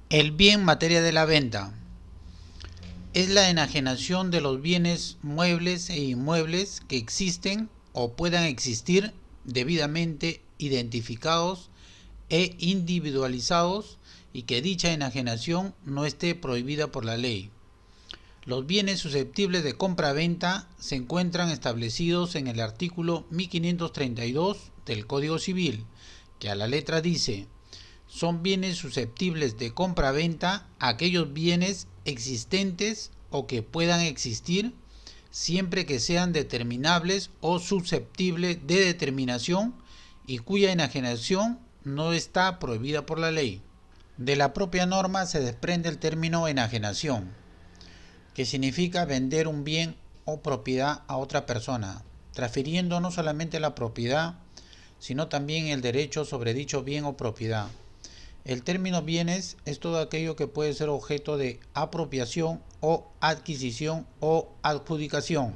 El bien materia de la venta es la enajenación de los bienes muebles e inmuebles que existen o puedan existir debidamente identificados e individualizados y que dicha enajenación no esté prohibida por la ley. Los bienes susceptibles de compra-venta se encuentran establecidos en el artículo 1532 del Código Civil, que a la letra dice: son bienes susceptibles de compra-venta aquellos bienes existentes o que puedan existir, siempre que sean determinables o susceptibles de determinación y cuya enajenación no está prohibida por la ley. De la propia norma se desprende el término enajenación, que significa vender un bien o propiedad a otra persona, transfiriendo no solamente la propiedad, sino también el derecho sobre dicho bien o propiedad. El término bienes es todo aquello que puede ser objeto de apropiación o adquisición o adjudicación.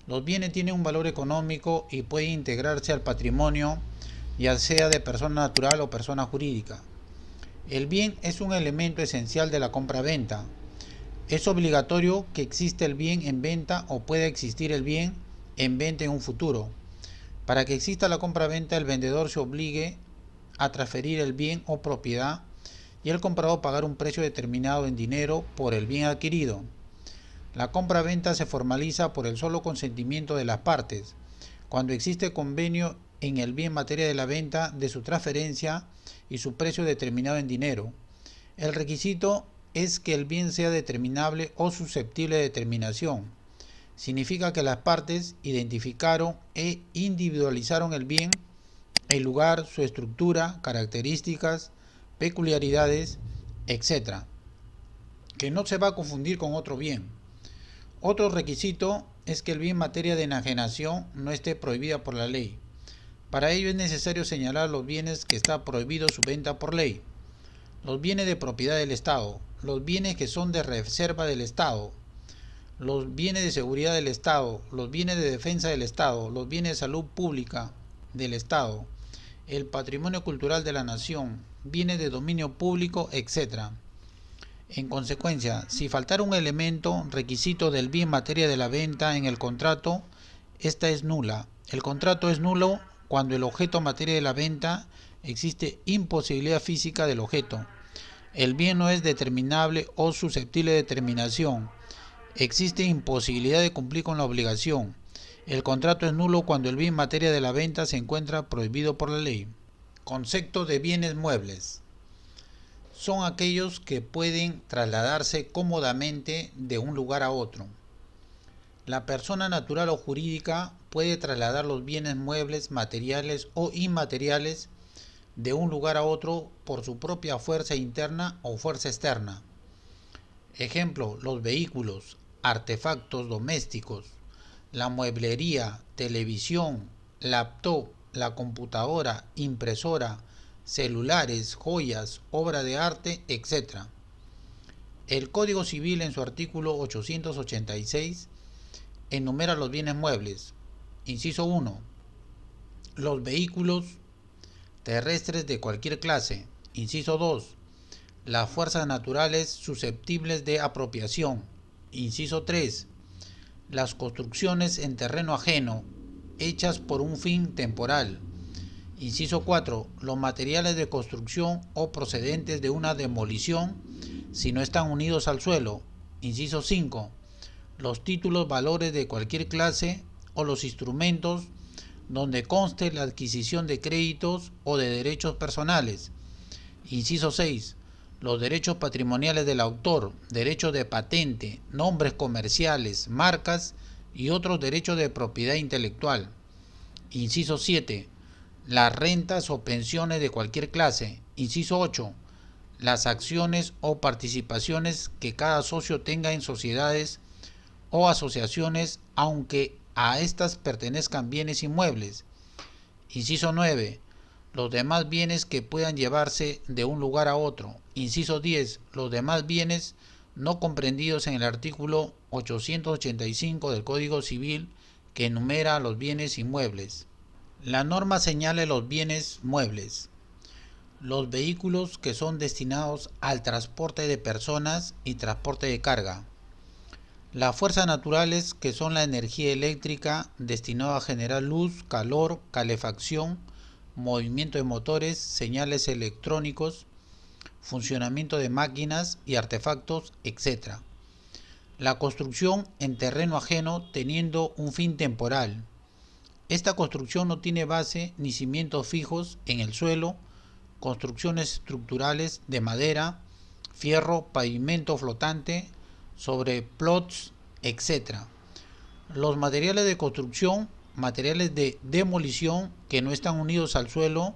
Los bienes tienen un valor económico y pueden integrarse al patrimonio, ya sea de persona natural o persona jurídica. El bien es un elemento esencial de la compra-venta. Es obligatorio que exista el bien en venta o pueda existir el bien en venta en un futuro. Para que exista la compra-venta, el vendedor se obligue a transferir el bien o propiedad y el comprador pagar un precio determinado en dinero por el bien adquirido. La compra-venta se formaliza por el solo consentimiento de las partes, cuando existe convenio en el bien materia de la venta de su transferencia y su precio determinado en dinero. El requisito es que el bien sea determinable o susceptible de determinación. Significa que las partes identificaron e individualizaron el bien, el lugar, su estructura, características, peculiaridades, etc., que no se va a confundir con otro bien. Otro requisito es que el bien materia de enajenación no esté prohibida por la ley. Para ello es necesario señalar los bienes que está prohibido su venta por ley: los bienes de propiedad del Estado, los bienes que son de reserva del Estado, los bienes de seguridad del Estado, los bienes de defensa del Estado, los bienes de salud pública del Estado, el patrimonio cultural de la nación, bienes de dominio público, etc. En consecuencia, si faltara un elemento requisito del bien materia de la venta en el contrato, esta es nula. El contrato es nulo cuando el objeto materia de la venta existe imposibilidad física del objeto. El bien no es determinable o susceptible de determinación. Existe imposibilidad de cumplir con la obligación. El contrato es nulo cuando el bien materia de la venta se encuentra prohibido por la ley. Concepto de bienes muebles. Son aquellos que pueden trasladarse cómodamente de un lugar a otro. La persona natural o jurídica puede trasladar los bienes muebles materiales o inmateriales de un lugar a otro por su propia fuerza interna o fuerza externa. Ejemplo: los vehículos, artefactos domésticos, la mueblería, televisión, laptop, la computadora, impresora, celulares, joyas, obra de arte, etc. El Código Civil en su artículo 886 enumera los bienes muebles. Inciso 1. Los vehículos terrestres de cualquier clase. Inciso 2. Las fuerzas naturales susceptibles de apropiación. Inciso 3. Las construcciones en terreno ajeno, hechas por un fin temporal. Inciso 4. Los materiales de construcción o procedentes de una demolición si no están unidos al suelo. Inciso 5. Los títulos valores de cualquier clase o los instrumentos donde conste la adquisición de créditos o de derechos personales. Inciso 6. Los derechos patrimoniales del autor, derechos de patente, nombres comerciales, marcas y otros derechos de propiedad intelectual. Inciso 7. Las rentas o pensiones de cualquier clase. Inciso 8. Las acciones o participaciones que cada socio tenga en sociedades o asociaciones, aunque a estas pertenezcan bienes inmuebles. Inciso 9. Los demás bienes que puedan llevarse de un lugar a otro. Inciso 10. Los demás bienes no comprendidos en el artículo 885 del Código Civil, que enumera los bienes inmuebles. La norma señala los bienes muebles. Los vehículos que son destinados al transporte de personas y transporte de carga. Las fuerzas naturales, que son la energía eléctrica destinada a generar luz, calor, calefacción, movimiento de motores, señales electrónicos, funcionamiento de máquinas y artefactos, etc. La construcción en terreno ajeno teniendo un fin temporal. Esta construcción no tiene base ni cimientos fijos en el suelo, construcciones estructurales de madera, fierro, pavimento flotante, sobre plots, etc. Los materiales de construcción, materiales de demolición que no están unidos al suelo,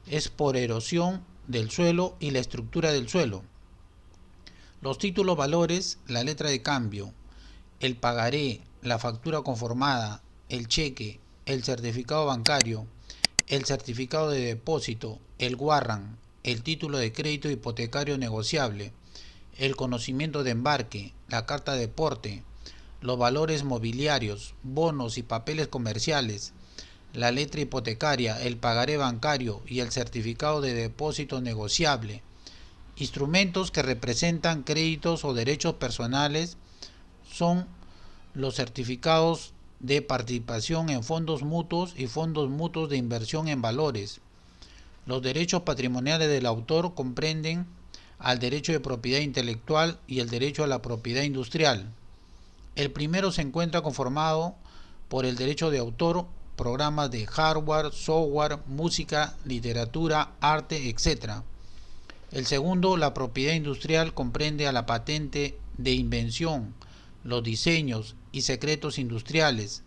es por erosión del suelo y la estructura del suelo. Los títulos valores, la letra de cambio, el pagaré, la factura conformada, el cheque, el certificado bancario, el certificado de depósito, el warrant, el título de crédito hipotecario negociable, el conocimiento de embarque, la carta de porte, los valores mobiliarios, bonos y papeles comerciales, la letra hipotecaria, el pagaré bancario y el certificado de depósito negociable, instrumentos que representan créditos o derechos personales son los certificados de participación en fondos mutuos y fondos mutuos de inversión en valores. Los derechos patrimoniales del autor comprenden al derecho de propiedad intelectual y el derecho a la propiedad industrial. El primero se encuentra conformado por el derecho de autor, programas de hardware, software, música, literatura, arte, etc. El segundo, la propiedad industrial, comprende a la patente de invención, los diseños y secretos industriales,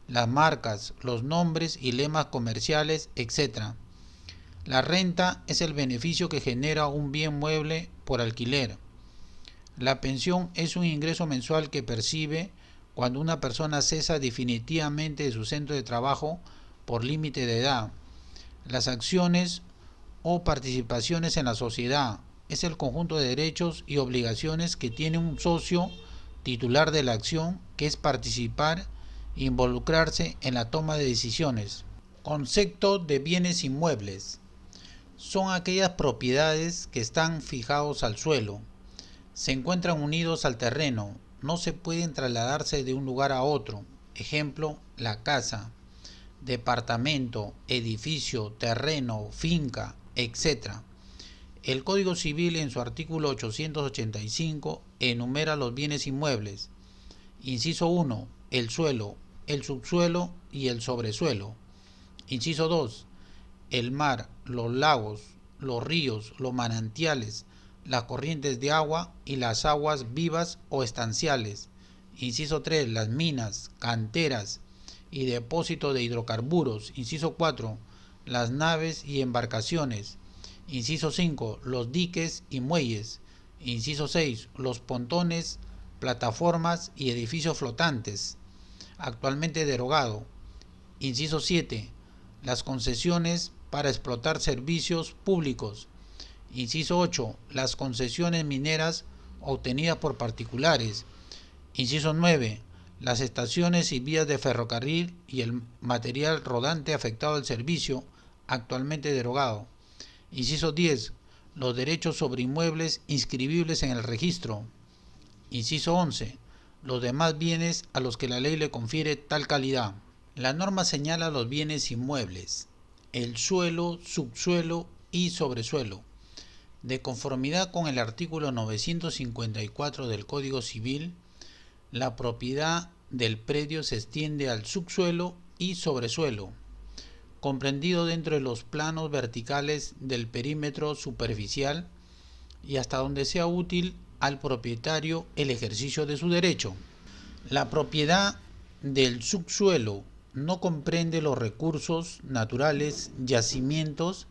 las marcas, los nombres y lemas comerciales, etc. La renta es el beneficio que genera un bien mueble por alquiler. La pensión es un ingreso mensual que percibe cuando una persona cesa definitivamente de su centro de trabajo por límite de edad. Las acciones o participaciones en la sociedad es el conjunto de derechos y obligaciones que tiene un socio titular de la acción, que es participar e involucrarse en la toma de decisiones. Concepto de bienes inmuebles. Son aquellas propiedades que están fijados al suelo, se encuentran unidos al terreno, no se pueden trasladarse de un lugar a otro. Ejemplo, la casa, departamento, edificio, terreno, finca, etc. El Código Civil en su artículo 885 enumera los bienes inmuebles. Inciso 1, el suelo, el subsuelo y el sobresuelo. Inciso 2, el mar, los lagos, los ríos, los manantiales, las corrientes de agua y las aguas vivas o estanciales. Inciso 3, las minas, canteras y depósitos de hidrocarburos. Inciso 4, las naves y embarcaciones. Inciso 5, los diques y muelles. Inciso 6, los pontones, plataformas y edificios flotantes. Actualmente derogado. Inciso 7, las concesiones para explotar servicios públicos. Inciso 8, las concesiones mineras obtenidas por particulares. Inciso 9, las estaciones y vías de ferrocarril y el material rodante afectado al servicio, actualmente derogado. Inciso 10, los derechos sobre inmuebles inscribibles en el registro. Inciso 11, los demás bienes a los que la ley le confiere tal calidad. La norma señala los bienes inmuebles, el suelo, subsuelo y sobresuelo. De conformidad con el artículo 954 del Código Civil, la propiedad del predio se extiende al subsuelo y sobresuelo, comprendido dentro de los planos verticales del perímetro superficial y hasta donde sea útil al propietario el ejercicio de su derecho. La propiedad del subsuelo no comprende los recursos naturales, yacimientos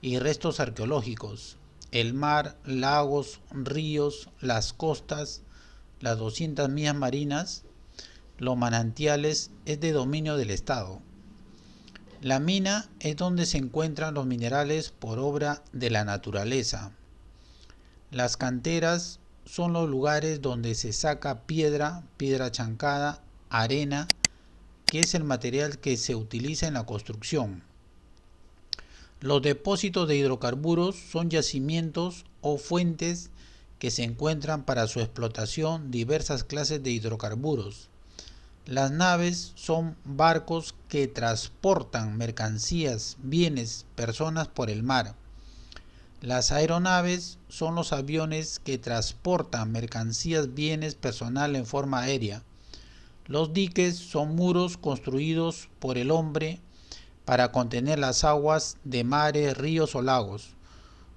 y restos arqueológicos, el mar, lagos, ríos, las costas, las 200 millas marinas, los manantiales es de dominio del Estado. La mina es donde se encuentran los minerales por obra de la naturaleza. Las canteras son los lugares donde se saca piedra, piedra chancada, arena, que es el material que se utiliza en la construcción. Los depósitos de hidrocarburos son yacimientos o fuentes que se encuentran para su explotación diversas clases de hidrocarburos. Las naves son barcos que transportan mercancías, bienes, personas por el mar. Las aeronaves son los aviones que transportan mercancías, bienes, personal en forma aérea. Los diques son muros construidos por el hombre para contener las aguas de mares, ríos o lagos.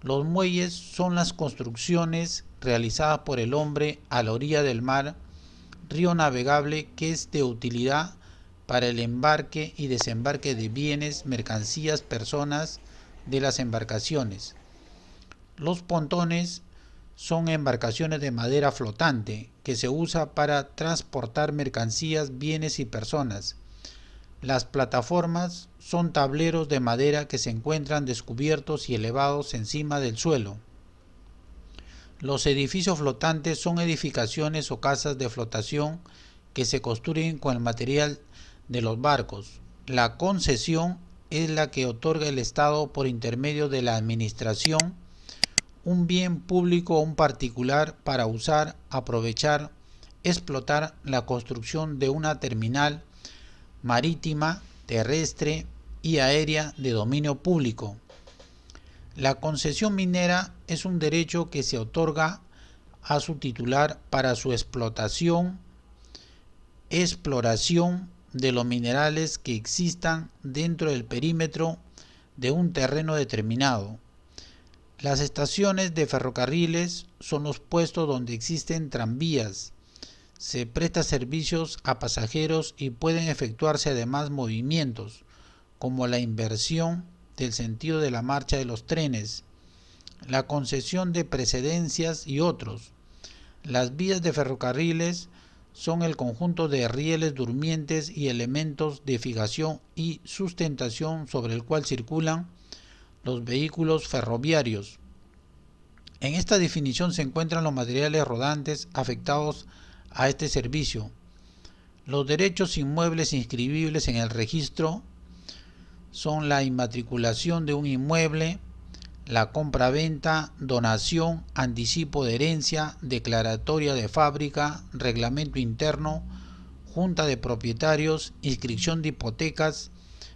Los muelles son las construcciones realizadas por el hombre a la orilla del mar, río navegable que es de utilidad para el embarque y desembarque de bienes, mercancías, personas de las embarcaciones. Los pontones son embarcaciones de madera flotante que se usa para transportar mercancías, bienes y personas. Las plataformas son tableros de madera que se encuentran descubiertos y elevados encima del suelo. Los edificios flotantes son edificaciones o casas de flotación que se construyen con el material de los barcos. La concesión es la que otorga el Estado por intermedio de la administración un bien público o un particular para usar, aprovechar, explotar la construcción de una terminal marítima, terrestre y aérea de dominio público. La concesión minera es un derecho que se otorga a su titular para su explotación, exploración de los minerales que existan dentro del perímetro de un terreno determinado. Las estaciones de ferrocarriles son los puestos donde existen tranvías. Se presta servicios a pasajeros y pueden efectuarse además movimientos, como la inversión del sentido de la marcha de los trenes, la concesión de precedencias y otros. Las vías de ferrocarriles son el conjunto de rieles durmientes y elementos de fijación y sustentación sobre el cual circulan los vehículos ferroviarios. En esta definición se encuentran los materiales rodantes afectados a este servicio. Los derechos inmuebles inscribibles en el registro son la inmatriculación de un inmueble, la compra-venta, donación, anticipo de herencia, declaratoria de fábrica, reglamento interno, junta de propietarios, inscripción de hipotecas,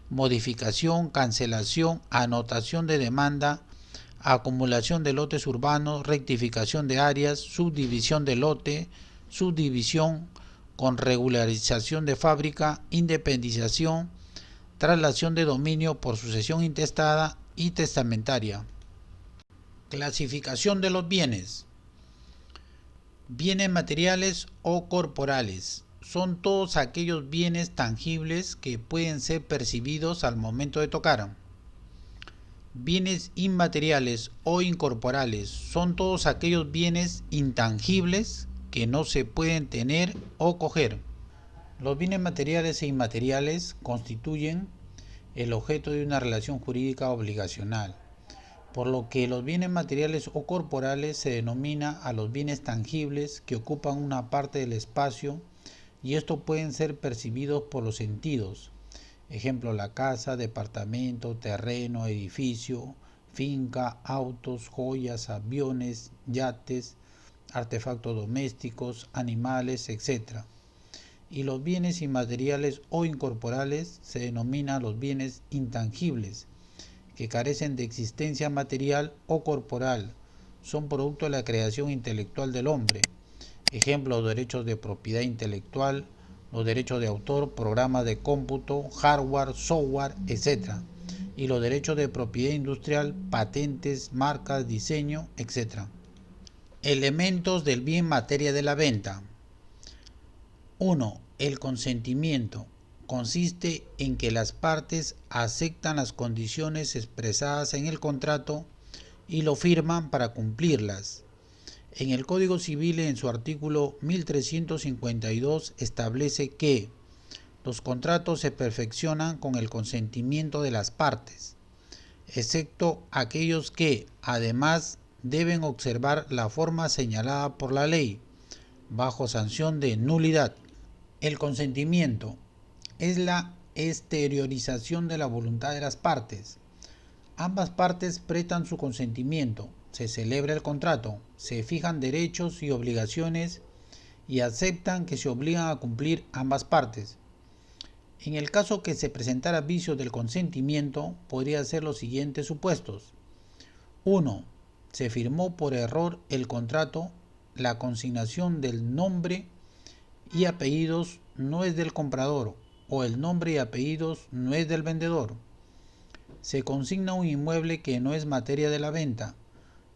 modificación, cancelación, anotación de demanda, acumulación de lotes urbanos, rectificación de áreas, subdivisión de lote, subdivisión con regularización de fábrica, independización, traslación de dominio por sucesión intestada y testamentaria. Clasificación de los bienes. Bienes materiales o corporales. Son todos aquellos bienes tangibles que pueden ser percibidos al momento de tocar. Bienes inmateriales o incorporales son todos aquellos bienes intangibles que no se pueden tener o coger. Los bienes materiales e inmateriales constituyen el objeto de una relación jurídica obligacional, por lo que los bienes materiales o corporales se denomina a los bienes tangibles que ocupan una parte del espacio y estos pueden ser percibidos por los sentidos. Ejemplo, la casa, departamento, terreno, edificio, finca, autos, joyas, aviones, yates, artefactos domésticos, animales, etc. Y los bienes inmateriales o incorporales se denominan los bienes intangibles, que carecen de existencia material o corporal, son producto de la creación intelectual del hombre. Ejemplo, los derechos de propiedad intelectual, los derechos de autor, programas de cómputo, hardware, software, etc. Y los derechos de propiedad industrial, patentes, marcas, diseño, etc. Elementos del bien materia de la venta. 1. El consentimiento. Consiste en que las partes aceptan las condiciones expresadas en el contrato y lo firman para cumplirlas. En el Código Civil, en su artículo 1352, establece que los contratos se perfeccionan con el consentimiento de las partes, excepto aquellos que, además, deben observar la forma señalada por la ley, bajo sanción de nulidad. El consentimiento es la exteriorización de la voluntad de las partes. Ambas partes prestan su consentimiento, se celebra el contrato, se fijan derechos y obligaciones y aceptan que se obligan a cumplir ambas partes. En el caso que se presentara vicio del consentimiento, podría ser los siguientes supuestos. 1. Se firmó por error el contrato, la consignación del nombre y apellidos no es del comprador o el nombre y apellidos no es del vendedor. Se consigna un inmueble que no es materia de la venta,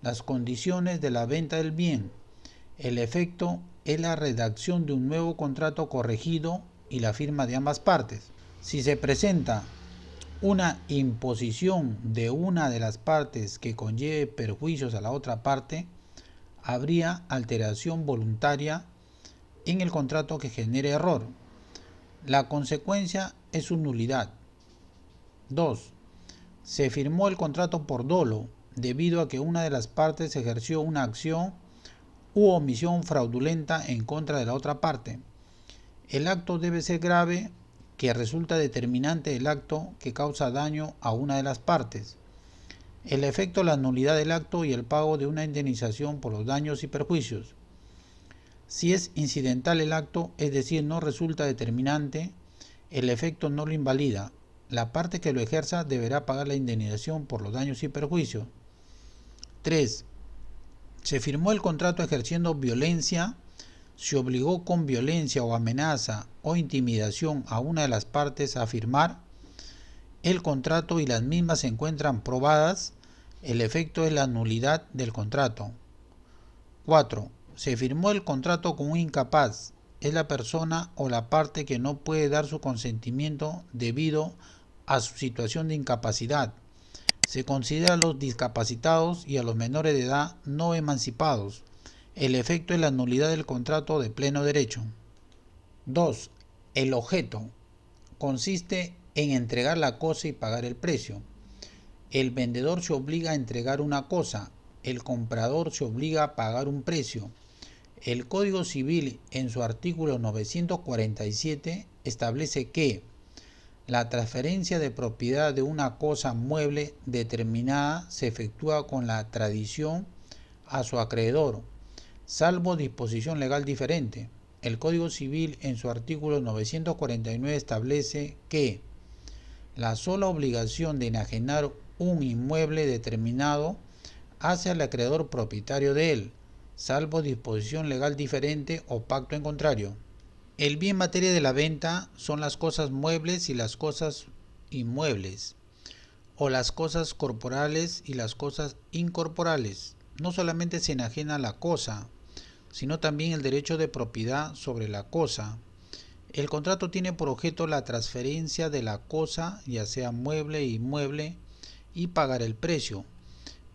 las condiciones de la venta del bien. El efecto es la redacción de un nuevo contrato corregido y la firma de ambas partes. Si se presenta una imposición de una de las partes que conlleve perjuicios a la otra parte, habría alteración voluntaria en el contrato que genere error. La consecuencia es su nulidad. 2. Se firmó el contrato por dolo, debido a que una de las partes ejerció una acción u omisión fraudulenta en contra de la otra parte. El acto debe ser grave, que resulta determinante del acto que causa daño a una de las partes. El efecto es la nulidad del acto y el pago de una indemnización por los daños y perjuicios. Si es incidental el acto, es decir, no resulta determinante, el efecto no lo invalida. La parte que lo ejerza deberá pagar la indemnización por los daños y perjuicios. 3. Se firmó el contrato ejerciendo violencia, se obligó con violencia o amenaza o intimidación a una de las partes a firmar el contrato y las mismas se encuentran probadas, el efecto es la nulidad del contrato. 4. Se firmó el contrato con un incapaz, es la persona o la parte que no puede dar su consentimiento debido a su situación de incapacidad. Se considera a los discapacitados y a los menores de edad no emancipados. El efecto es la nulidad del contrato de pleno derecho. 2. El objeto consiste en entregar la cosa y pagar el precio. El vendedor se obliga a entregar una cosa, el comprador se obliga a pagar un precio. El Código Civil en su artículo 947 establece que la transferencia de propiedad de una cosa mueble determinada se efectúa con la tradición a su acreedor, salvo disposición legal diferente. El Código Civil en su artículo 949 establece que la sola obligación de enajenar un inmueble determinado hace al acreedor propietario de él, salvo disposición legal diferente o pacto en contrario. El bien materia de la venta son las cosas muebles y las cosas inmuebles, o las cosas corporales y las cosas incorporales. No solamente se enajena la cosa, sino también el derecho de propiedad sobre la cosa. El contrato tiene por objeto la transferencia de la cosa, ya sea mueble e inmueble, y pagar el precio,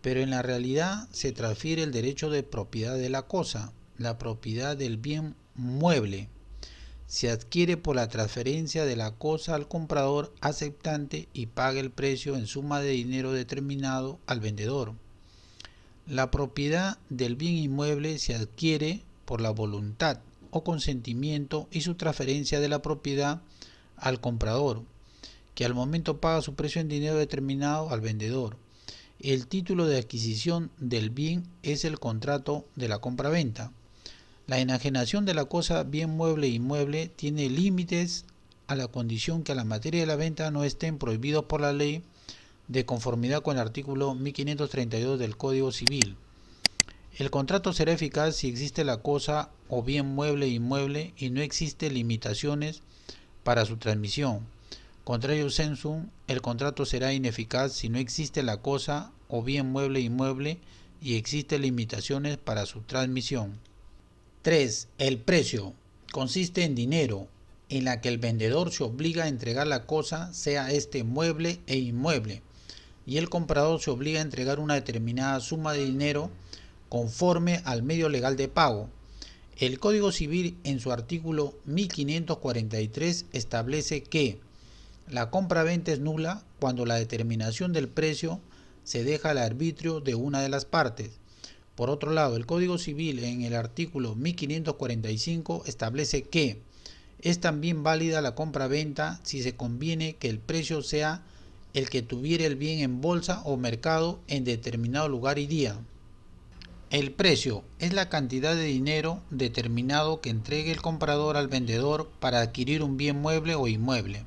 pero en la realidad se transfiere el derecho de propiedad de la cosa, la propiedad del bien mueble. Se adquiere por la transferencia de la cosa al comprador aceptante y paga el precio en suma de dinero determinado al vendedor. La propiedad del bien inmueble se adquiere por la voluntad o consentimiento y su transferencia de la propiedad al comprador, que al momento paga su precio en dinero determinado al vendedor. El título de adquisición del bien es el contrato de la compraventa. La enajenación de la cosa bien mueble e inmueble tiene límites a la condición que a la materia de la venta no estén prohibidos por la ley de conformidad con el artículo 1532 del Código Civil. El contrato será eficaz si existe la cosa o bien mueble e inmueble y no existe limitaciones para su transmisión. Contrario sensum, el contrato será ineficaz si no existe la cosa o bien mueble e inmueble y existen limitaciones para su transmisión. 3. El precio consiste en dinero, en la que el vendedor se obliga a entregar la cosa, sea este mueble e inmueble, y el comprador se obliga a entregar una determinada suma de dinero conforme al medio legal de pago. El Código Civil en su artículo 1543 establece que la compraventa es nula cuando la determinación del precio se deja al arbitrio de una de las partes. Por otro lado, el Código Civil en el artículo 1545 establece que es también válida la compraventa si se conviene que el precio sea el que tuviera el bien en bolsa o mercado en determinado lugar y día. El precio es la cantidad de dinero determinado que entregue el comprador al vendedor para adquirir un bien mueble o inmueble.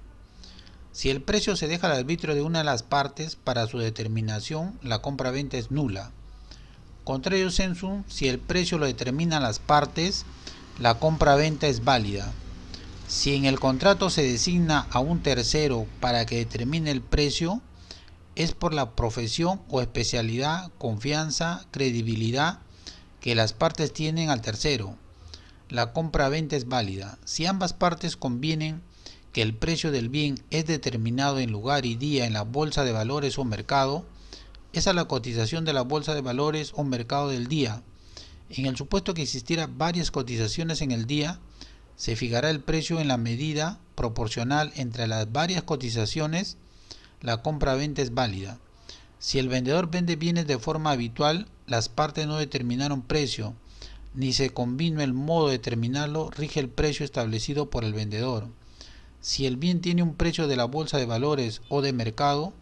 Si el precio se deja al arbitrio de una de las partes para su determinación, la compra-venta es nula. Contrario sensu, si el precio lo determinan las partes, la compra-venta es válida. Si en el contrato se designa a un tercero para que determine el precio, es por la profesión o especialidad, confianza, credibilidad que las partes tienen al tercero. La compra-venta es válida. Si ambas partes convienen que el precio del bien es determinado en lugar y día en la bolsa de valores o mercado, esa es la cotización de la bolsa de valores o mercado del día. En el supuesto que existiera varias cotizaciones en el día, se fijará el precio en la medida proporcional entre las varias cotizaciones. La compra-venta es válida. Si el vendedor vende bienes de forma habitual, las partes no determinaron precio, ni se convino el modo de determinarlo, rige el precio establecido por el vendedor. Si el bien tiene un precio de la bolsa de valores o de mercado,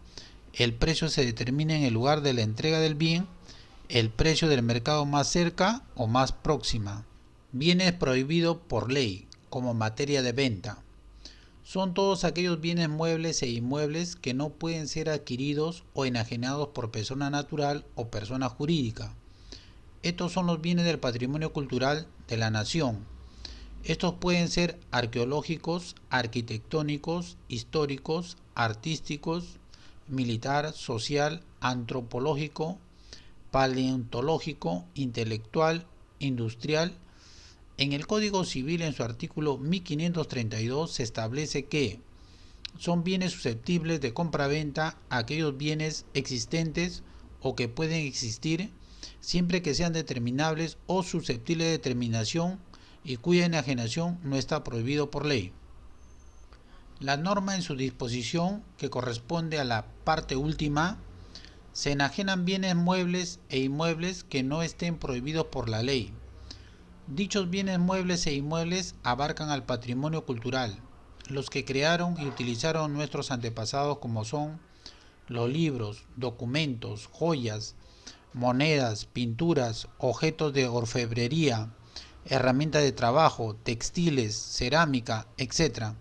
el precio se determina en el lugar de la entrega del bien, el precio del mercado más cerca o más próxima. Bienes prohibidos por ley, como materia de venta. Son todos aquellos bienes muebles e inmuebles que no pueden ser adquiridos o enajenados por persona natural o persona jurídica. Estos son los bienes del patrimonio cultural de la nación. Estos pueden ser arqueológicos, arquitectónicos, históricos, artísticos, militar, social, antropológico, paleontológico, intelectual, industrial. En el Código Civil, en su artículo 1532, se establece que son bienes susceptibles de compra-venta aquellos bienes existentes o que pueden existir, siempre que sean determinables o susceptibles de determinación y cuya enajenación no está prohibido por ley. La norma en su disposición, que corresponde a la parte última, se enajenan bienes muebles e inmuebles que no estén prohibidos por la ley. Dichos bienes muebles e inmuebles abarcan al patrimonio cultural, los que crearon y utilizaron nuestros antepasados, como son los libros, documentos, joyas, monedas, pinturas, objetos de orfebrería, herramientas de trabajo, textiles, cerámica, etc.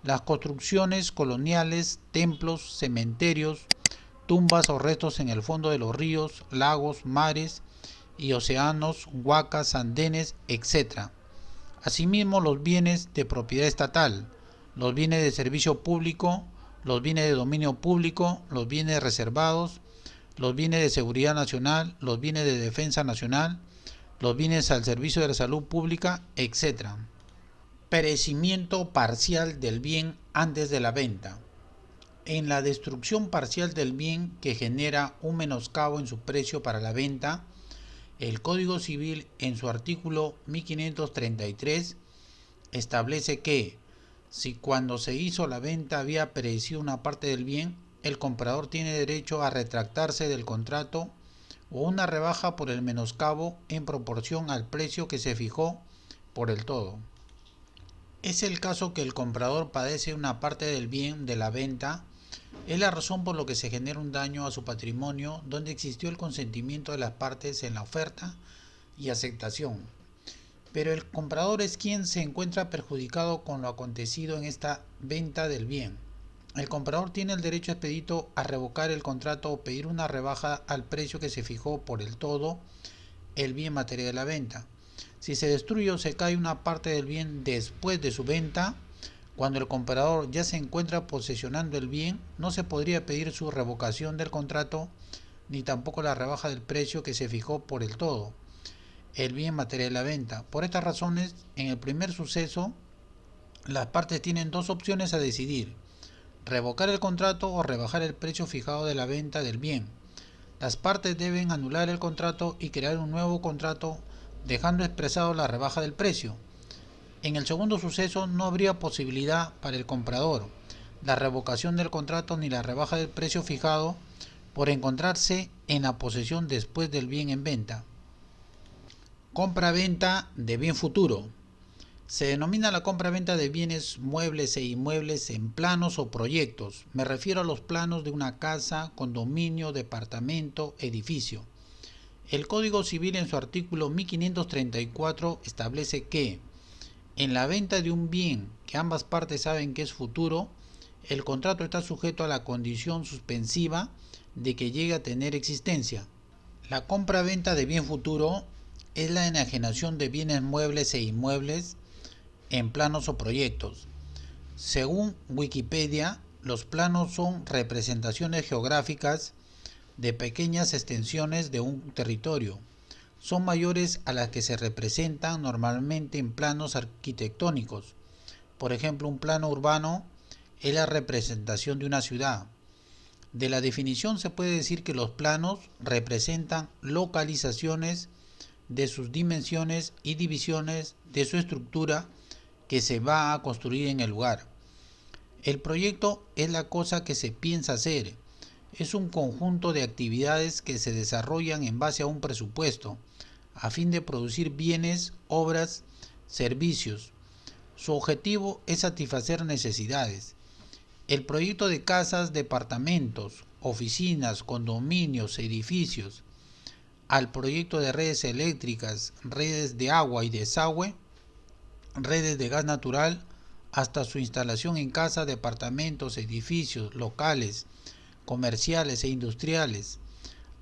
Las construcciones coloniales, templos, cementerios, tumbas o restos en el fondo de los ríos, lagos, mares y océanos, huacas, andenes, etc. Asimismo, los bienes de propiedad estatal, los bienes de servicio público, los bienes de dominio público, los bienes reservados, los bienes de seguridad nacional, los bienes de defensa nacional, los bienes al servicio de la salud pública, etc. Perecimiento parcial del bien antes de la venta. En la destrucción parcial del bien que genera un menoscabo en su precio para la venta, el Código Civil, en su artículo 1533, establece que, si cuando se hizo la venta había perecido una parte del bien, el comprador tiene derecho a retractarse del contrato o una rebaja por el menoscabo en proporción al precio que se fijó por el todo. Es el caso que el comprador padece una parte del bien de la venta. Es la razón por la que se genera un daño a su patrimonio donde existió el consentimiento de las partes en la oferta y aceptación. Pero el comprador es quien se encuentra perjudicado con lo acontecido en esta venta del bien. El comprador tiene el derecho expedito a revocar el contrato o pedir una rebaja al precio que se fijó por el todo el bien material de la venta. Si se destruye o se cae una parte del bien después de su venta, cuando el comprador ya se encuentra posesionando el bien, no se podría pedir su revocación del contrato ni tampoco la rebaja del precio que se fijó por el todo el bien material de la venta. Por estas razones, en el primer suceso, las partes tienen dos opciones a decidir: revocar el contrato o rebajar el precio fijado de la venta del bien. Las partes deben anular el contrato y crear un nuevo contrato, dejando expresado la rebaja del precio. En el segundo suceso no habría posibilidad para el comprador, la revocación del contrato ni la rebaja del precio fijado, por encontrarse en la posesión después del bien en venta. Compra-venta de bien futuro. Se denomina la compra-venta de bienes muebles e inmuebles en planos o proyectos. Me refiero a los planos de una casa, condominio, departamento, edificio. El Código Civil en su artículo 1534 establece que en la venta de un bien que ambas partes saben que es futuro, el contrato está sujeto a la condición suspensiva de que llegue a tener existencia. La compra-venta de bien futuro es la enajenación de bienes muebles e inmuebles en planos o proyectos. Según Wikipedia, los planos son representaciones geográficas de pequeñas extensiones de un territorio. Son mayores a las que se representan normalmente en planos arquitectónicos. Por ejemplo, un plano urbano es la representación de una ciudad. De la definición se puede decir que los planos representan localizaciones de sus dimensiones y divisiones de su estructura que se va a construir en el lugar. El proyecto es la cosa que se piensa hacer. Es un conjunto de actividades que se desarrollan en base a un presupuesto, a fin de producir bienes, obras, servicios. Su objetivo es satisfacer necesidades. El proyecto de casas, departamentos, oficinas, condominios, edificios, al proyecto de redes eléctricas, redes de agua y desagüe, redes de gas natural, hasta su instalación en casas, departamentos, edificios, locales, comerciales e industriales,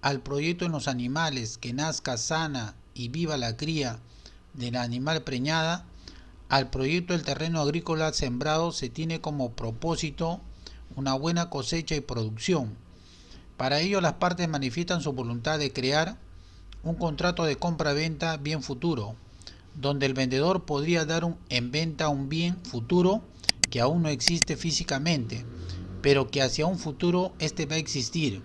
al proyecto en los animales, que nazca sana y viva la cría del animal preñada, al proyecto del terreno agrícola sembrado se tiene como propósito una buena cosecha y producción. Para ello las partes manifiestan su voluntad de crear un contrato de compra-venta bien futuro, donde el vendedor podría dar en venta un bien futuro que aún no existe físicamente, pero que hacia un futuro éste va a existir.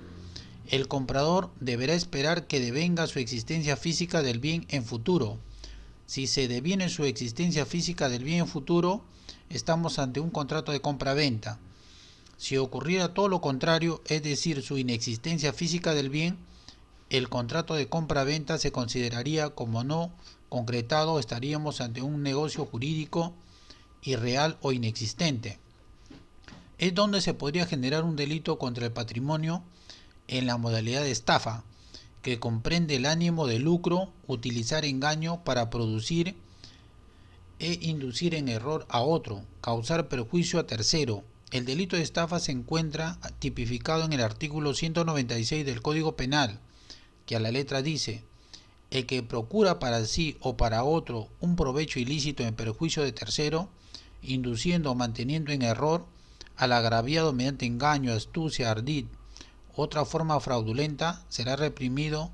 El comprador deberá esperar que devenga su existencia física del bien en futuro. Si se deviene su existencia física del bien en futuro, estamos ante un contrato de compra-venta. Si ocurriera todo lo contrario, es decir, su inexistencia física del bien, el contrato de compra-venta se consideraría como no concretado, estaríamos ante un negocio jurídico irreal o inexistente. Es donde se podría generar un delito contra el patrimonio en la modalidad de estafa, que comprende el ánimo de lucro, utilizar engaño para producir e inducir en error a otro, causar perjuicio a tercero. El delito de estafa se encuentra tipificado en el artículo 196 del Código Penal, que a la letra dice: el que procura para sí o para otro un provecho ilícito en perjuicio de tercero, induciendo o manteniendo en error al agraviado mediante engaño, astucia, ardid, otra forma fraudulenta, será reprimido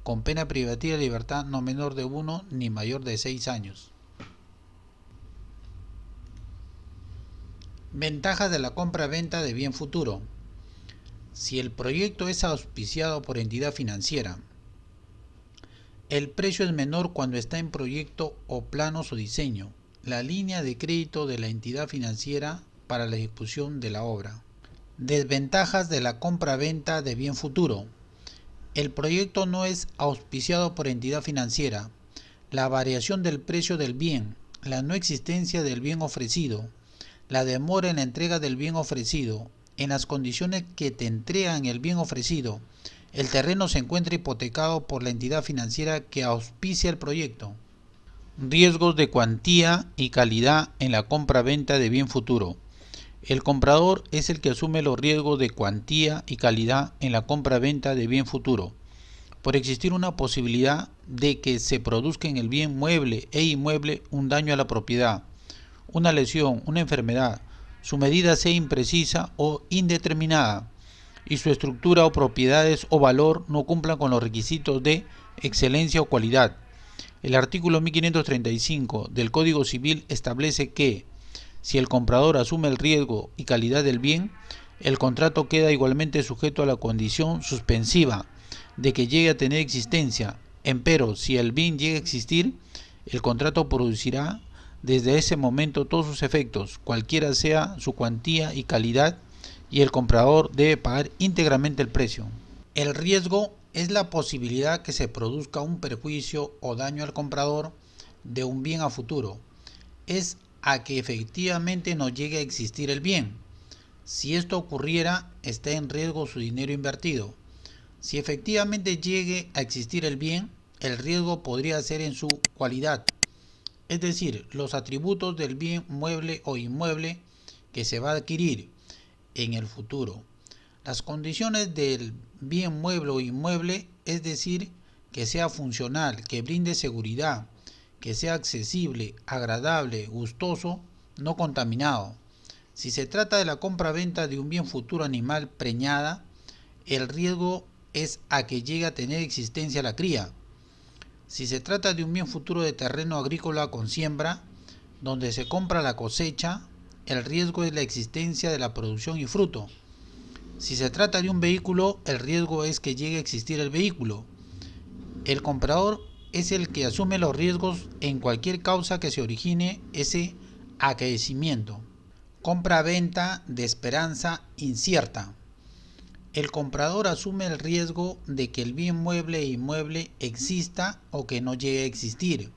con pena privativa de libertad no menor de 1 ni mayor de 6 años. Ventajas de la compra-venta de bien futuro. Si el proyecto es auspiciado por entidad financiera, el precio es menor cuando está en proyecto o planos o diseño. La línea de crédito de la entidad financiera para la ejecución de la obra. Desventajas de la compra-venta de bien futuro. El proyecto no es auspiciado por entidad financiera. La variación del precio del bien, la no existencia del bien ofrecido, la demora en la entrega del bien ofrecido, en las condiciones que te entregan el bien ofrecido, el terreno se encuentra hipotecado por la entidad financiera que auspicia el proyecto. Riesgos de cuantía y calidad en la compra-venta de bien futuro. El comprador es el que asume los riesgos de cuantía y calidad en la compra-venta de bien futuro, por existir una posibilidad de que se produzca en el bien mueble e inmueble un daño a la propiedad, una lesión, una enfermedad, su medida sea imprecisa o indeterminada, y su estructura o propiedades o valor no cumplan con los requisitos de excelencia o cualidad. El artículo 1535 del Código Civil establece que, si el comprador asume el riesgo y calidad del bien, el contrato queda igualmente sujeto a la condición suspensiva de que llegue a tener existencia. Empero, si el bien llega a existir, el contrato producirá desde ese momento todos sus efectos, cualquiera sea su cuantía y calidad, y el comprador debe pagar íntegramente el precio. El riesgo es la posibilidad que se produzca un perjuicio o daño al comprador de un bien a futuro. es a que efectivamente no llegue a existir el bien. Si esto ocurriera, está en riesgo su dinero invertido. Si efectivamente llegue a existir el bien, el riesgo podría ser en su cualidad, es decir, los atributos del bien mueble o inmueble que se va a adquirir en el futuro. Las condiciones del bien mueble o inmueble, es decir, que sea funcional, que brinde seguridad, que sea accesible, agradable, gustoso, no contaminado. Si se trata de la compra-venta de un bien futuro animal preñada, el riesgo es a que llegue a tener existencia la cría. Si se trata de un bien futuro de terreno agrícola con siembra, donde se compra la cosecha, el riesgo es la existencia de la producción y fruto. Si se trata de un vehículo, el riesgo es que llegue a existir el vehículo. El comprador es el que asume los riesgos en cualquier causa que se origine ese acaecimiento. Compra-venta de esperanza incierta. El comprador asume el riesgo de que el bien mueble e inmueble exista o que no llegue a existir.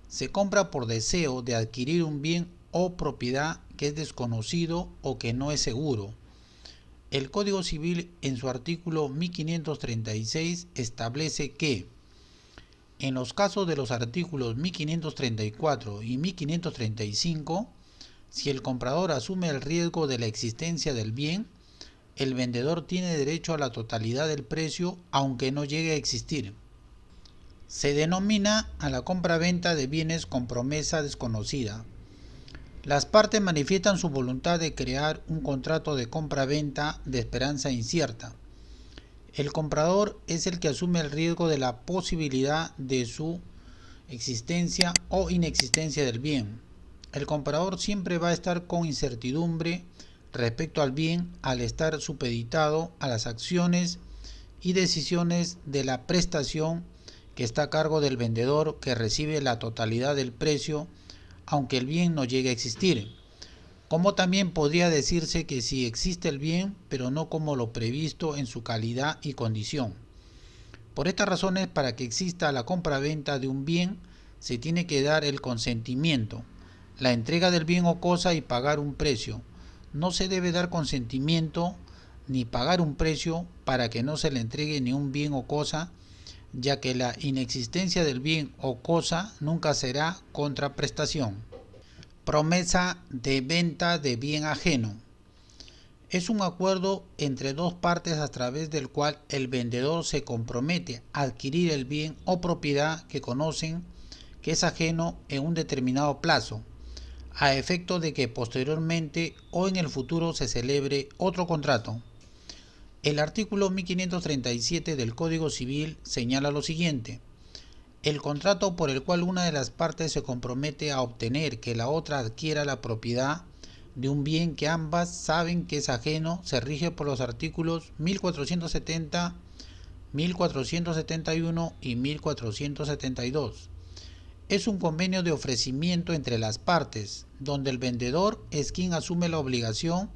Se compra por deseo de adquirir un bien o propiedad que es desconocido o que no es seguro. El Código Civil en su artículo 1536 establece que en los casos de los artículos 1534 y 1535, si el comprador asume el riesgo de la existencia del bien, el vendedor tiene derecho a la totalidad del precio aunque no llegue a existir. Se denomina a la compra-venta de bienes con promesa desconocida. Las partes manifiestan su voluntad de crear un contrato de compra-venta de esperanza incierta. El comprador es el que asume el riesgo de la posibilidad de su existencia o inexistencia del bien. El comprador siempre va a estar con incertidumbre respecto al bien al estar supeditado a las acciones y decisiones de la prestación que está a cargo del vendedor, que recibe la totalidad del precio aunque el bien no llegue a existir. Como también podría decirse que si existe el bien, pero no como lo previsto en su calidad y condición. Por estas razones, para que exista la compra-venta de un bien, se tiene que dar el consentimiento, la entrega del bien o cosa y pagar un precio. No se debe dar consentimiento ni pagar un precio para que no se le entregue ni un bien o cosa, ya que la inexistencia del bien o cosa nunca será contraprestación. Promesa de venta de bien ajeno. Es un acuerdo entre dos partes a través del cual el vendedor se compromete a adquirir el bien o propiedad que conocen que es ajeno en un determinado plazo, a efecto de que posteriormente o en el futuro se celebre otro contrato. El artículo 1537 del Código Civil señala lo siguiente: el contrato por el cual una de las partes se compromete a obtener que la otra adquiera la propiedad de un bien que ambas saben que es ajeno se rige por los artículos 1470, 1471 y 1472. Es un convenio de ofrecimiento entre las partes, donde el vendedor es quien asume la obligación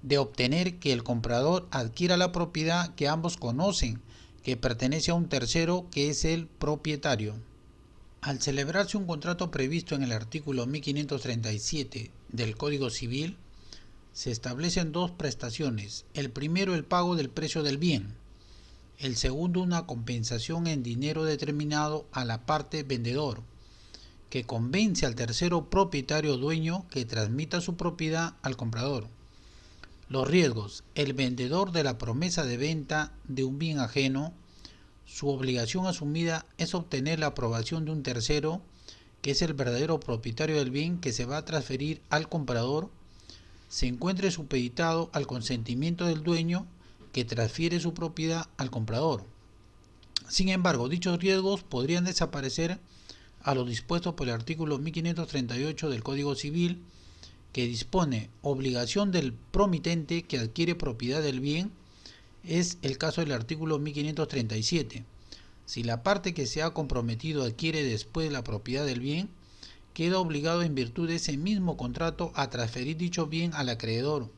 de obtener que el comprador adquiera la propiedad que ambos conocen, que pertenece a un tercero que es el propietario. Al celebrarse un contrato previsto en el artículo 1537 del Código Civil, se establecen dos prestaciones: el primero, el pago del precio del bien; el segundo, una compensación en dinero determinado a la parte vendedor, que convence al tercero propietario o dueño que transmita su propiedad al comprador. Los riesgos: el vendedor de la promesa de venta de un bien ajeno, su obligación asumida es obtener la aprobación de un tercero, que es el verdadero propietario del bien que se va a transferir al comprador, se encuentre supeditado al consentimiento del dueño que transfiere su propiedad al comprador. Sin embargo, dichos riesgos podrían desaparecer a lo dispuesto por el artículo 1538 del Código Civil, que dispone obligación del promitente que adquiere propiedad del bien. Es el caso del artículo 1537. Si la parte que se ha comprometido adquiere después la propiedad del bien, queda obligado en virtud de ese mismo contrato a transferir dicho bien al acreedor,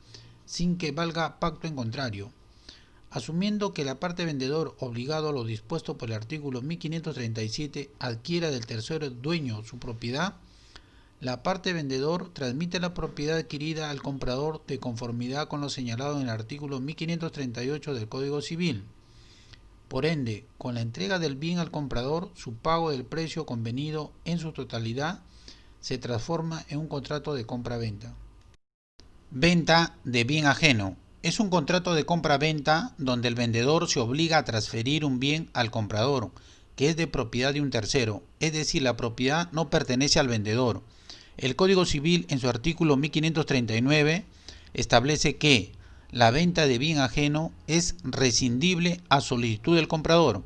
sin que valga pacto en contrario. Asumiendo que la parte vendedor, obligado a lo dispuesto por el artículo 1537, adquiera del tercero dueño su propiedad, La parte vendedor transmite la propiedad adquirida al comprador de conformidad con lo señalado en el artículo 1538 del Código Civil. Por ende, con la entrega del bien al comprador, su pago del precio convenido en su totalidad se transforma en un contrato de compra-venta. Venta de bien ajeno. Es un contrato de compra-venta donde el vendedor se obliga a transferir un bien al comprador, que es de propiedad de un tercero, es decir, la propiedad no pertenece al vendedor. El Código Civil, en su artículo 1539, establece que la venta de bien ajeno es rescindible a solicitud del comprador,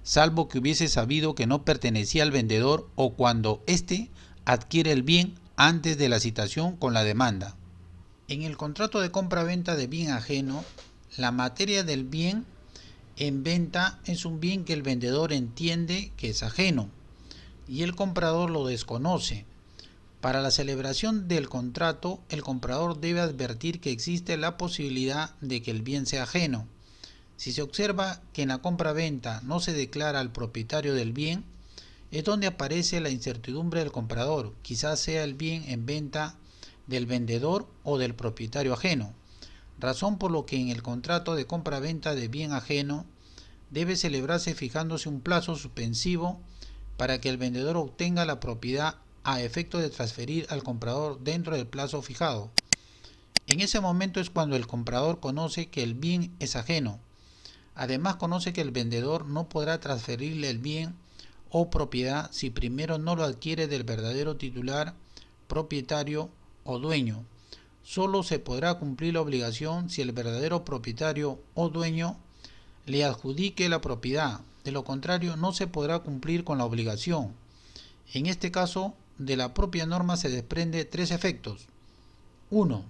salvo que hubiese sabido que no pertenecía al vendedor o cuando éste adquiere el bien antes de la citación con la demanda. En el contrato de compra-venta de bien ajeno, la materia del bien en venta es un bien que el vendedor entiende que es ajeno y el comprador lo desconoce. Para la celebración del contrato, el comprador debe advertir que existe la posibilidad de que el bien sea ajeno. Si se observa que en la compra-venta no se declara al propietario del bien, es donde aparece la incertidumbre del comprador, quizás sea el bien en venta del vendedor o del propietario ajeno, razón por lo que en el contrato de compra-venta de bien ajeno debe celebrarse fijándose un plazo suspensivo para que el vendedor obtenga la propiedad a efecto de transferir al comprador dentro del plazo fijado. En ese momento es cuando el comprador conoce que el bien es ajeno. Además conoce que el vendedor no podrá transferirle el bien o propiedad si primero no lo adquiere del verdadero titular, propietario o dueño. Solo se podrá cumplir la obligación si el verdadero propietario o dueño le adjudique la propiedad. De lo contrario, no se podrá cumplir con la obligación. En este caso, de la propia norma se desprende tres efectos. 1.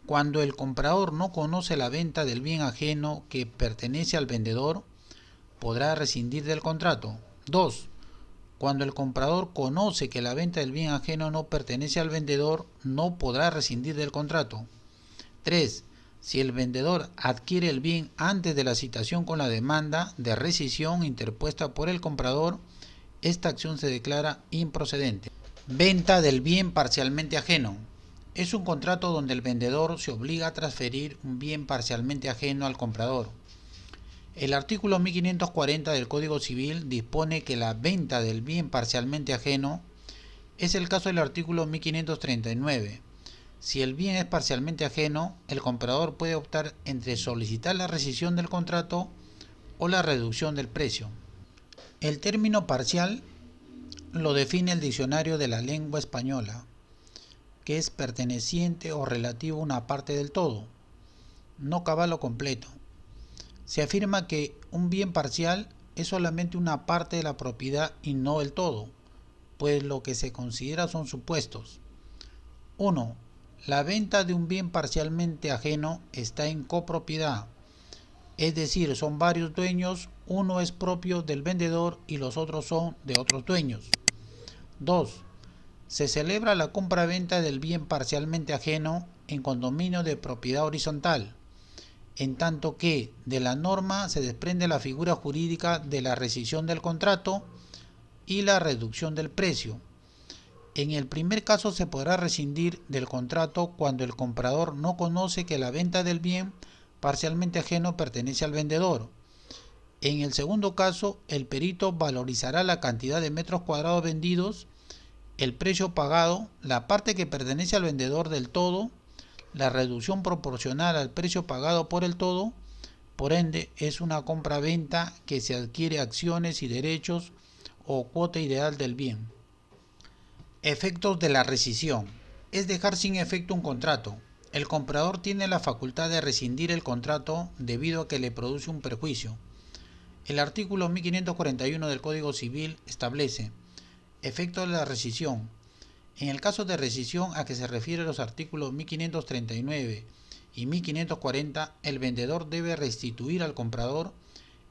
Cuando el comprador no conoce la venta del bien ajeno que pertenece al vendedor, podrá rescindir del contrato. 2. Cuando el comprador conoce que la venta del bien ajeno no pertenece al vendedor, no podrá rescindir del contrato. 3. Si el vendedor adquiere el bien antes de la citación con la demanda de rescisión interpuesta por el comprador, esta acción se declara improcedente. Venta del bien parcialmente ajeno. Es un contrato donde el vendedor se obliga a transferir un bien parcialmente ajeno al comprador. El artículo 1540 del Código Civil dispone que la venta del bien parcialmente ajeno es el caso del artículo 1539. Si el bien es parcialmente ajeno, el comprador puede optar entre solicitar la rescisión del contrato o la reducción del precio. El término parcial lo define el diccionario de la lengua española, que es perteneciente o relativo a una parte del todo, no cabal o completo. Se afirma que un bien parcial es solamente una parte de la propiedad y no el todo, pues lo que se considera son supuestos. 1. La venta de un bien parcialmente ajeno está en copropiedad, es decir, son varios dueños, uno es propio del vendedor y los otros son de otros dueños. 2. Se celebra la compra-venta del bien parcialmente ajeno en condominio de propiedad horizontal, en tanto que de la norma se desprende la figura jurídica de la rescisión del contrato y la reducción del precio. En el primer caso se podrá rescindir del contrato cuando el comprador no conoce que la venta del bien parcialmente ajeno pertenece al vendedor. En el segundo caso, el perito valorizará la cantidad de metros cuadrados vendidos, el precio pagado, la parte que pertenece al vendedor del todo, la reducción proporcional al precio pagado por el todo. Por ende, es una compra-venta que se adquiere acciones y derechos o cuota ideal del bien. Efectos de la rescisión. Es dejar sin efecto un contrato. El comprador tiene la facultad de rescindir el contrato debido a que le produce un perjuicio. El artículo 1541 del Código Civil establece efectos de la rescisión. En el caso de rescisión a que se refieren los artículos 1539 y 1540, el vendedor debe restituir al comprador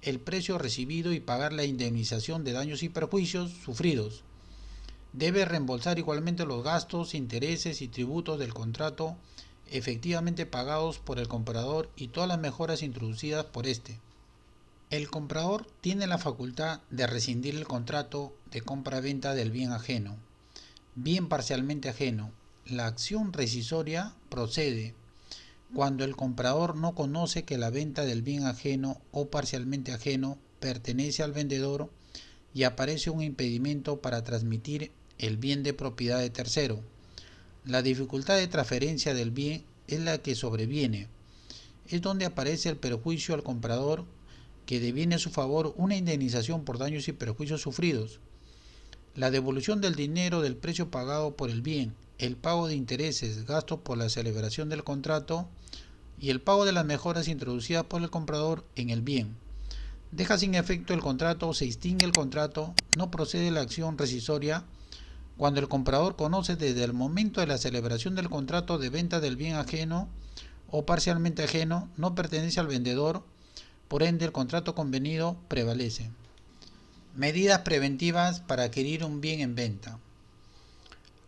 el precio recibido y pagar la indemnización de daños y perjuicios sufridos. Debe reembolsar igualmente los gastos, intereses y tributos del contrato efectivamente pagados por el comprador y todas las mejoras introducidas por éste. El comprador tiene la facultad de rescindir el contrato de compra-venta del bien ajeno, Bien parcialmente ajeno. La acción rescisoria procede cuando el comprador no conoce que la venta del bien ajeno o parcialmente ajeno pertenece al vendedor y aparece un impedimento para transmitir el bien de propiedad de tercero. La dificultad de transferencia del bien es la que sobreviene. Es donde aparece el perjuicio al comprador, que deviene a su favor una indemnización por daños y perjuicios sufridos. La devolución del dinero del precio pagado por el bien, el pago de intereses, gastos por la celebración del contrato y el pago de las mejoras introducidas por el comprador en el bien. Deja sin efecto el contrato o se extingue el contrato, no procede la acción rescisoria cuando el comprador conoce desde el momento de la celebración del contrato de venta del bien ajeno o parcialmente ajeno no pertenece al vendedor, por ende el contrato convenido prevalece. Medidas preventivas para adquirir un bien en venta.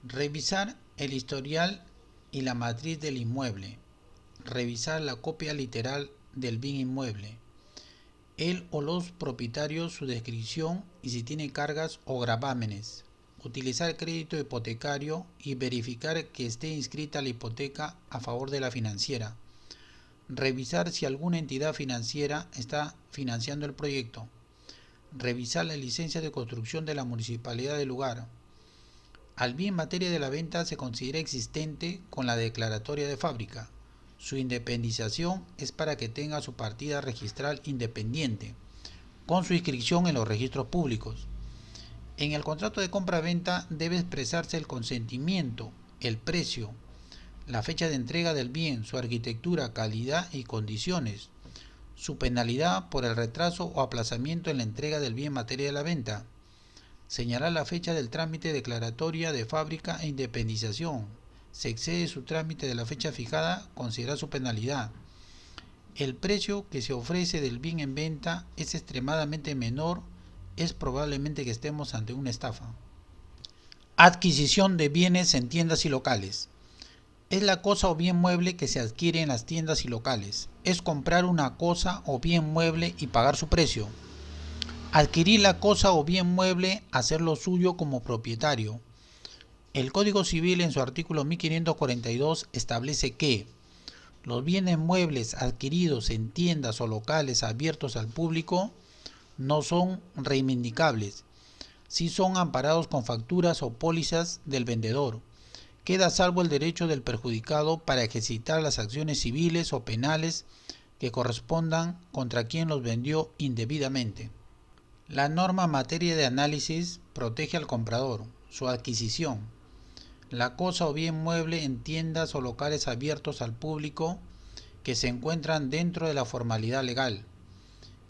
Revisar el historial y la matriz del inmueble. Revisar la copia literal del bien inmueble. El o los propietarios, su descripción y si tiene cargas o gravámenes. Utilizar crédito hipotecario y verificar que esté inscrita la hipoteca a favor de la financiera. Revisar si alguna entidad financiera está financiando el proyecto. Revisar la licencia de construcción de la municipalidad del lugar. Al bien materia de la venta se considera existente con la declaratoria de fábrica. Su independización es para que tenga su partida registral independiente, con su inscripción en los registros públicos. En el contrato de compra-venta debe expresarse el consentimiento, el precio, la fecha de entrega del bien, su arquitectura, calidad y condiciones, su penalidad por el retraso o aplazamiento en la entrega del bien en materia de la venta, señalar la fecha del trámite declaratoria de fábrica e independización. Se excede su trámite de la fecha fijada, considerar su penalidad. El precio que se ofrece del bien en venta es extremadamente menor, es probablemente que estemos ante una estafa. Adquisición de bienes en tiendas y locales. Es la cosa o bien mueble que se adquiere en las tiendas y locales. Es comprar una cosa o bien mueble y pagar su precio. Adquirir la cosa o bien mueble, hacerlo suyo como propietario. El Código Civil en su artículo 1542 establece que los bienes muebles adquiridos en tiendas o locales abiertos al público no son reivindicables, si son amparados con facturas o pólizas del vendedor. Queda salvo el derecho del perjudicado para ejercitar las acciones civiles o penales que correspondan contra quien los vendió indebidamente. La norma en materia de análisis protege al comprador, su adquisición, la cosa o bien mueble en tiendas o locales abiertos al público que se encuentran dentro de la formalidad legal,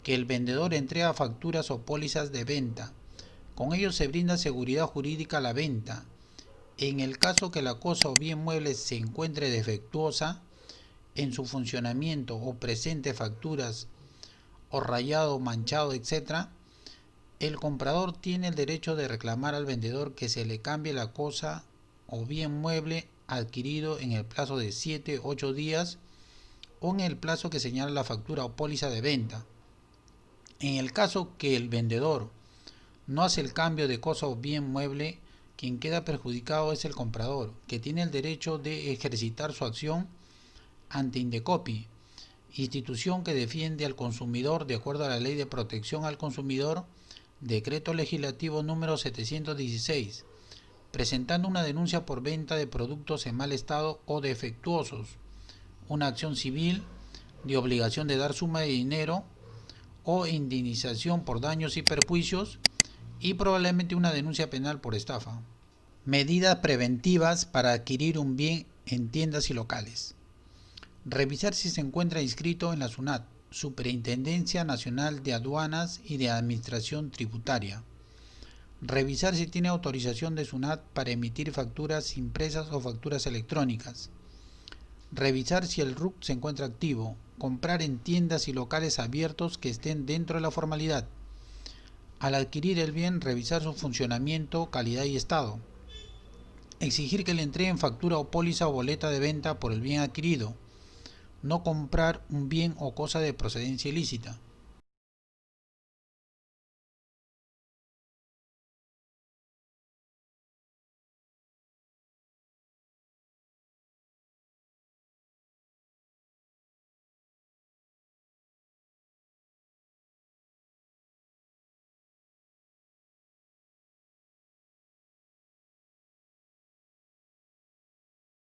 que el vendedor entrega facturas o pólizas de venta. Con ello se brinda seguridad jurídica a la venta. En el caso que la cosa o bien mueble se encuentre defectuosa en su funcionamiento o presente facturas o rayado, manchado, etc., el comprador tiene el derecho de reclamar al vendedor que se le cambie la cosa o bien mueble adquirido en el plazo de 7 u 8 días o en el plazo que señala la factura o póliza de venta. En el caso que el vendedor no hace el cambio de cosa o bien mueble, quien queda perjudicado es el comprador, que tiene el derecho de ejercitar su acción ante Indecopi, institución que defiende al consumidor de acuerdo a la Ley de Protección al Consumidor, Decreto Legislativo número 716, presentando una denuncia por venta de productos en mal estado o defectuosos, una acción civil de obligación de dar suma de dinero o indemnización por daños y perjuicios y probablemente una denuncia penal por estafa. Medidas preventivas para adquirir un bien en tiendas y locales. Revisar si se encuentra inscrito en la SUNAT, Superintendencia Nacional de Aduanas y de Administración Tributaria. Revisar si tiene autorización de SUNAT para emitir facturas impresas o facturas electrónicas. Revisar si el RUC se encuentra activo. Comprar en tiendas y locales abiertos que estén dentro de la formalidad. Al adquirir el bien, revisar su funcionamiento, calidad y estado. Exigir que le entreguen factura o póliza o boleta de venta por el bien adquirido. No comprar un bien o cosa de procedencia ilícita.